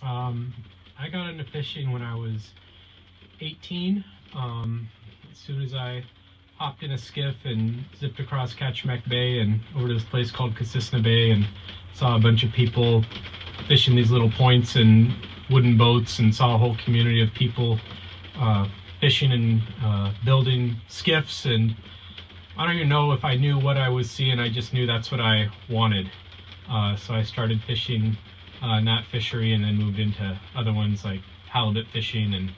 Um, I got into fishing when I was 18. As soon as I hopped in a skiff and zipped across Kachemak Bay and over to this place called Kasisna Bay and saw a bunch of people fishing these little points and wooden boats, and saw a whole community of people fishing and building skiffs. And I don't even know if I knew what I was seeing. I just knew that's what I wanted. So I started fishing that fishery, and then moved into other ones like halibut fishing, and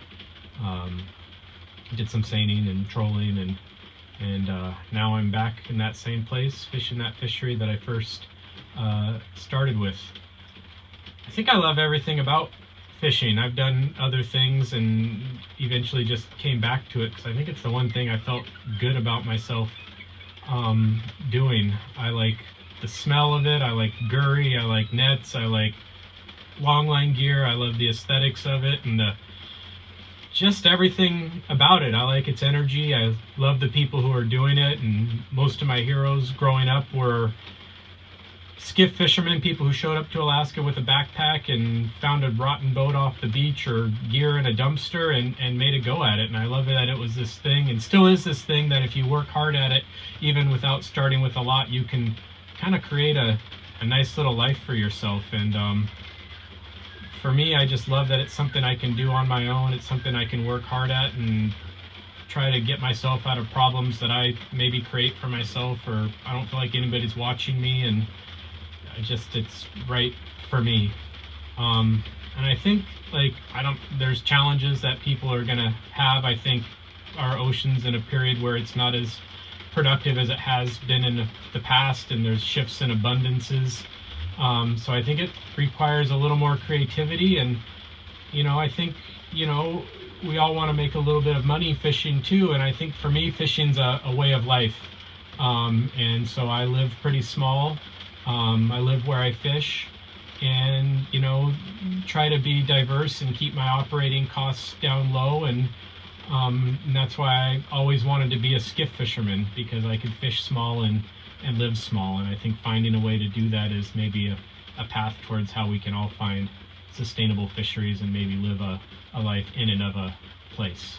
did some seining and trolling, and now I'm back in that same place fishing that fishery that I first started with. I think I love everything about fishing. I've done other things and eventually just came back to it because I think it's the one thing I felt good about myself doing. I like the smell of it. I like gurry. I like nets. I like longline gear. I love the aesthetics of it and just everything about it. I like its energy. I love the people who are doing it, and most of my heroes growing up were skiff fishermen, people who showed up to Alaska with a backpack and found a rotten boat off the beach or gear in a dumpster and made a go at it. And I love that it was this thing, and still is this thing, that if you work hard at it, even without starting with a lot, you can kind of create a nice little life for yourself. And for me, I just love that it's something I can do on my own. It's something I can work hard at and try to get myself out of problems that I maybe create for myself, or I don't feel like anybody's watching me, and it's right for me. And I think, like, there's challenges that people are gonna have. I think our ocean's in a period where it's not as productive as it has been in the past, and there's shifts in abundances. So I think it requires a little more creativity, and I think we all want to make a little bit of money fishing too, and I think for me fishing's a way of life. And so I live pretty small. I live where I fish, and try to be diverse and keep my operating costs down low, and that's why I always wanted to be a skiff fisherman, because I could fish small and live small. And I think finding a way to do that is maybe a path towards how we can all find sustainable fisheries and maybe live a life in and of a place.